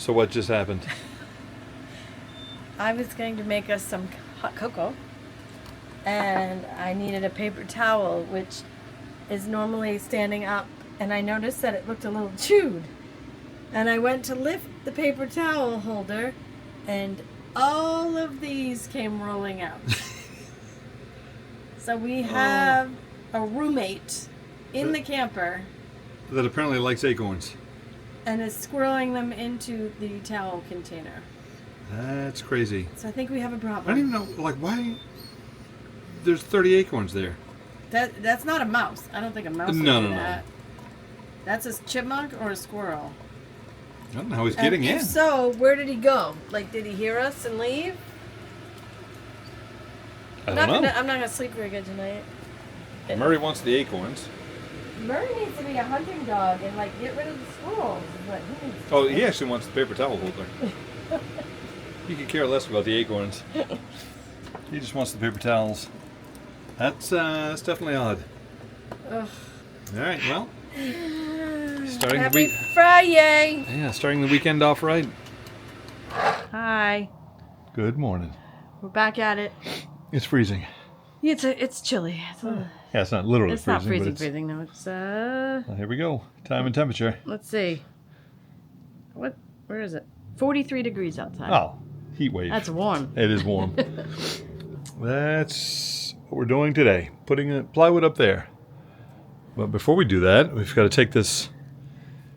So what just happened? I was going to make us some hot cocoa, and I needed a paper towel, which is normally standing up, and I noticed that it looked a little chewed. And I went to lift the paper towel holder, and all of these came rolling out. So we have a roommate in the camper That apparently likes acorns. and is squirreling them into the towel container. That's crazy. So I think we have a I problem. don't even know, like, why... There's 30 acorns there. That's not a mouse. I don't think a mouse would No, do no, no. that. That's a chipmunk or a squirrel. I don't know how he's getting And in. if so, where did he go? Like, did he hear us and leave? I don't know. I'm not gonna sleep very good tonight. Murray wants the acorns. Murray needs to be a hunting dog and like get rid of the squirrels. Is what he needs to Oh, do. he actually wants the paper towel holder. He could care less about the acorns. He just wants the paper towels. That's definitely odd. Ugh. All right, well, starting the Happy week. Friday! Yeah, starting the weekend off right. Hi, Good morning. we're back at it. It's freezing. It's chilly. Yeah, it's not literally It's freezing. not freezing, but it's, freezing. No, it's Well, here we go. Time and temperature. Let's see. Where is it? 43 degrees outside. Oh, heat wave. That's warm. It is warm. That's what we're doing today. Putting plywood up there. But before we do that, we've got to take this.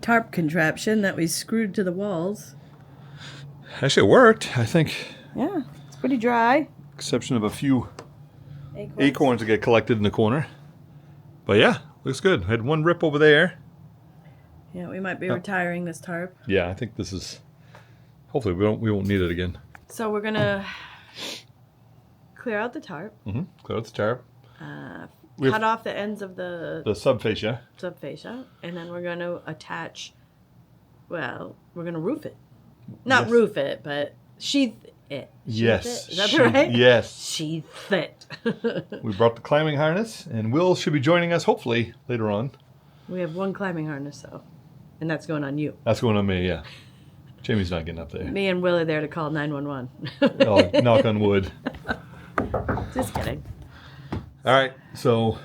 Tarp contraption that we screwed to the walls. Actually, it worked. I think, Yeah, it's pretty dry. exception of a few acorns that get collected in the corner. But yeah, looks good. I had one rip over there. Yeah, we might be retiring this tarp. Yeah, I think this is. Hopefully, we won't need it again. So we're gonna clear out the tarp, Clear out the tarp. cut off the ends of the The subfascia. subfascia, and then we're gonna attach. Well, we're gonna roof it. Not Yes. roof it, but sheath it. Sheath Yes. it? Is that She- right? Yes. Sheath it. We brought the climbing harness, and Will should be joining us hopefully later on. We have one climbing harness though, and that's going on you. That's going on me, yeah. Jamie's not getting up there. Me and Will are there to call 911. Oh, knock on wood. Just kidding. All right, so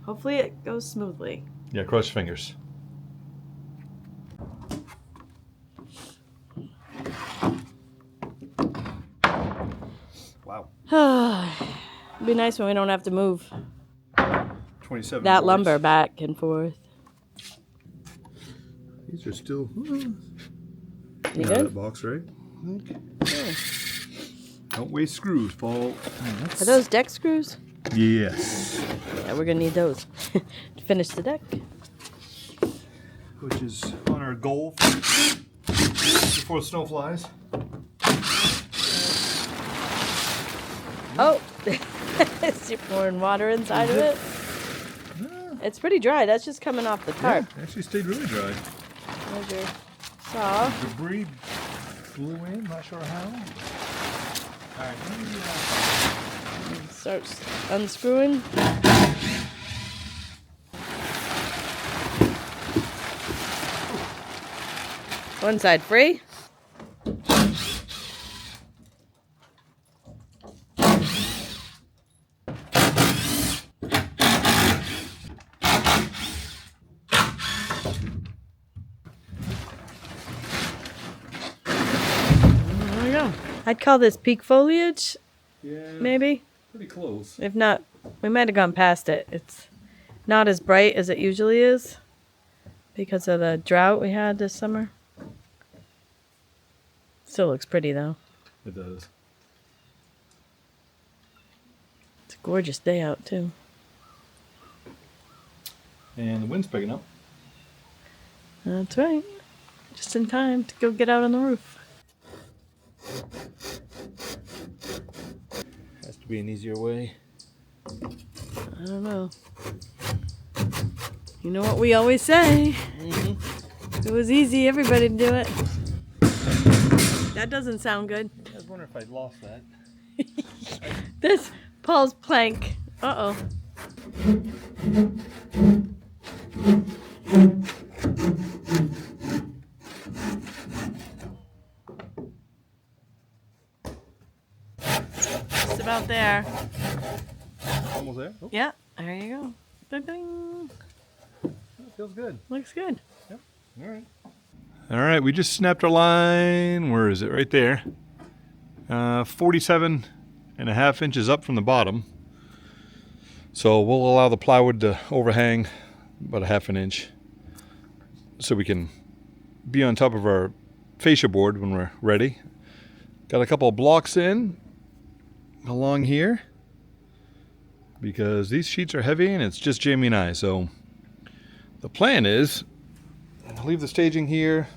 Hopefully it goes smoothly. yeah, cross your fingers. Wow. It'd be nice when we don't have to move 27. that boards. lumber back and forth. These are still You out good? of that box, right? I think. Don't waste screws, Paul. Are those deck screws? Yes. Yeah, we're gonna need those to finish the deck. Which is on our goal before the snow flies. Oh, is you pouring water inside of it? It's pretty dry. That's just coming off the tarp. Yeah, actually stayed really dry. There's your saw. Debris blew in, not sure how. All right, let me, Starts unscrewing. One side free. There we go. I'd call this peak foliage, yeah, maybe. pretty close. If not, we might have gone past it. It's not as bright as it usually is because of the drought we had this summer. Still looks pretty though. It does. It's a gorgeous day out too. And the wind's picking up. That's right. Just in time to go get out on the roof. Has to be an easier way. I don't know. You know what we always say? If it was easy, everybody'd do it. That doesn't sound good. I was wondering if I lost that. This Paul's plank. Uh-oh. just about there. Almost there? Oh, Yeah, there you go. Ding, ding. that feels good. Looks good. Yep. All right. All right, we just snapped our line. Where is it? Right there. 47.5 inches up from the bottom. So we'll allow the plywood to overhang about 1/2 inch so we can be on top of our fascia board when we're ready. Got a couple of blocks in along here because these sheets are heavy and it's just Jamie and I. So the plan is I'll leave the staging here,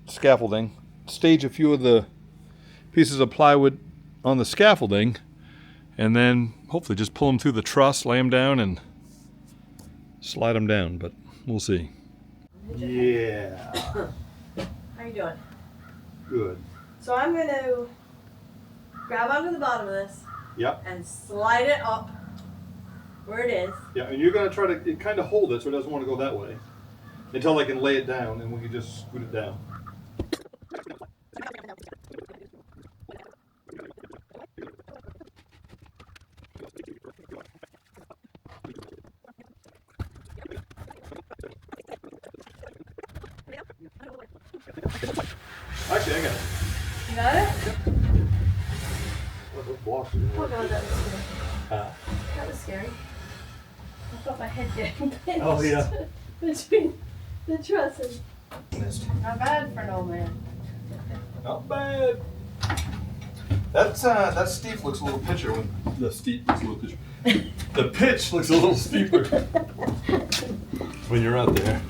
scaffolding, stage a few of the pieces of plywood on the scaffolding, and then hopefully just pull them through the truss, lay them down, and slide them down, but we'll see. Yeah. How you doing? Good. So I'm going to grab onto the bottom of this Yep. and slide it up where it is. Yeah, and you're going to try to kind of hold it so it doesn't want to go that way until I can lay it down, and we can just scoot it down. Actually, I got it. You got it? Those blocks Oh god, that was scary. Ah. That was scary. I felt my head getting pinched. Oh, yeah. Between the trusses. Missed. Not bad for an old man. Not bad. That steep looks a little pitcher when the steep looks a little pitcher. The pitch looks a little steeper when you're out there.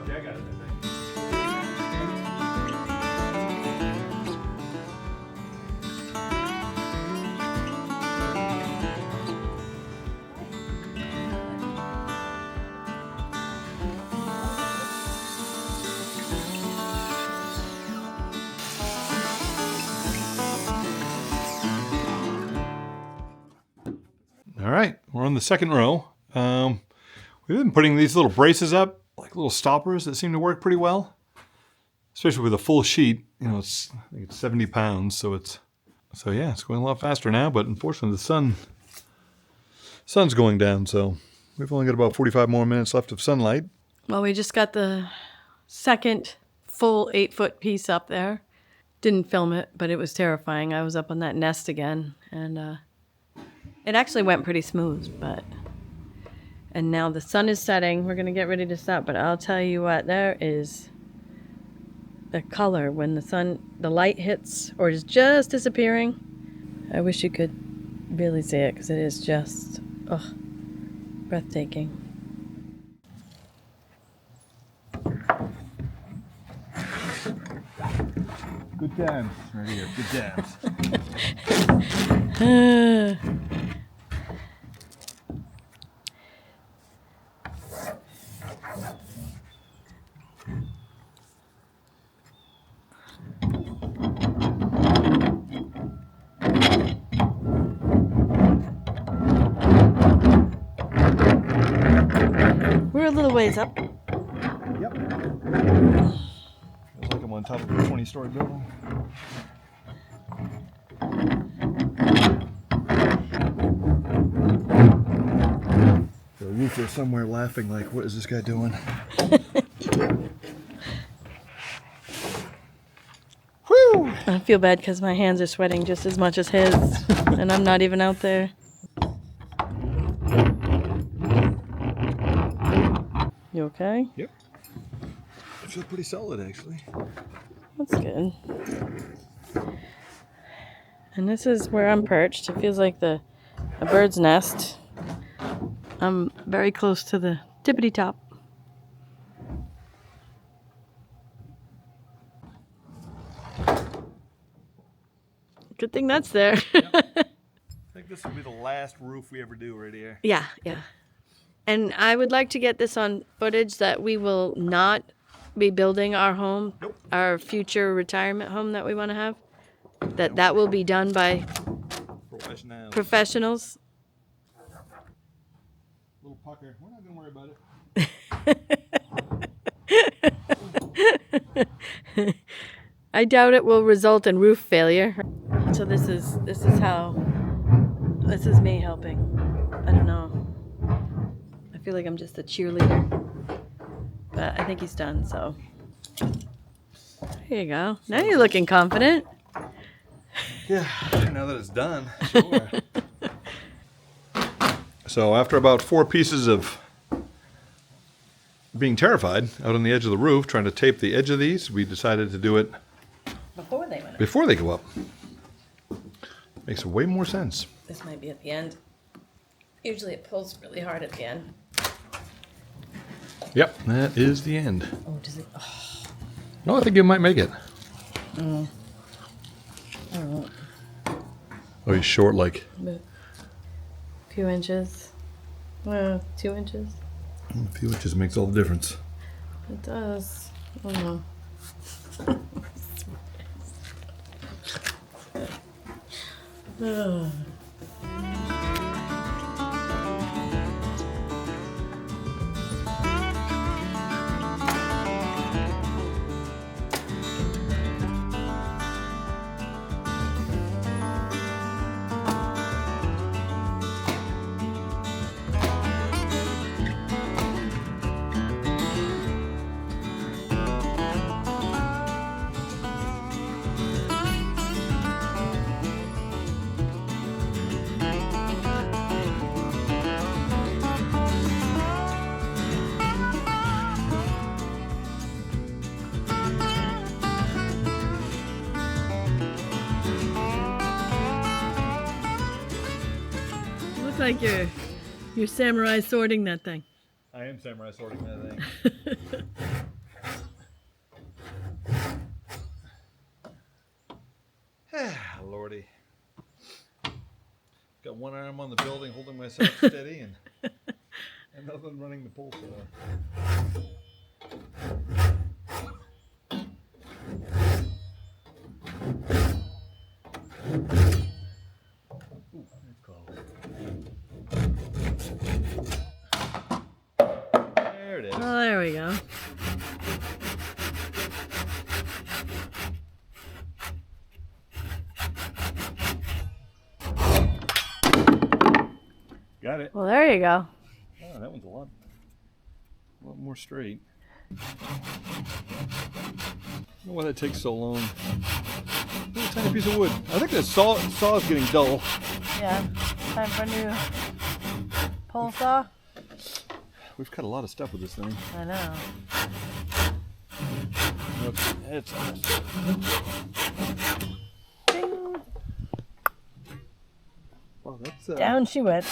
Okay, I got it. All right, we're on the second row. We've been putting these little braces up, like little stoppers that seem to work pretty well, especially with a full sheet. You know, I think it's 70 pounds, so yeah, it's going a lot faster now. But unfortunately, the sun's going down, so we've only got about 45 more minutes left of sunlight. Well, we just got the second full 8-foot piece up there. Didn't film it, but it was terrifying. I was up on that nest again, and it actually went pretty smooth, and now the sun is setting. We're going to get ready to stop, but I'll tell you what, there is the color when the light hits or is just disappearing. I wish you could really see it because it is just, breathtaking. Good times right here. Good times. We're a little ways up. Yep. Feels like I'm on top of a 20-story building. The roofer is somewhere laughing like, what is this guy doing? Whew! I feel bad because my hands are sweating just as much as his, and I'm not even out there. You okay? Yep. I feel pretty solid, actually. That's good. And this is where I'm perched. It feels like a bird's nest. I'm very close to the tippity top. Good thing that's there. Yep. I think this will be the last roof we ever do right here. Yeah. And I would like to get this on footage that we will not be building our home, Nope. our future retirement home that we want to have. That will be done by professionals. pucker. We're not going to worry about it. I doubt it will result in roof failure. So this is me helping. I don't know. I feel like I'm just a cheerleader. But I think he's done, so. There you go. Now you're looking confident. Yeah, now that it's done, sure. So after about 4 pieces of being terrified out on the edge of the roof, trying to tape the edge of these, we decided to do it before they go up. Makes way more sense. This might be at the end. Usually it pulls really hard at the end. Yep, that is the end. Oh, does it? Oh. No, I think you might make it. I don't know. Oh, he's short like? A few inches. 2 inches. A few inches makes all the difference. It does. Oh no. Like you're samurai sorting that thing. I am samurai sorting that thing. Lordy. Got one arm on the building holding myself steady and another one running the pole saw. There it is. Oh, there we go. Got it. Well, there you go. Oh, that one's a lot more straight. I don't know why that takes so long. Little tiny piece of wood. I think the saw is getting dull. Yeah. Time for a new pole saw. We've cut a lot of stuff with this thing. I know. It's Ding. well, that's Down she went.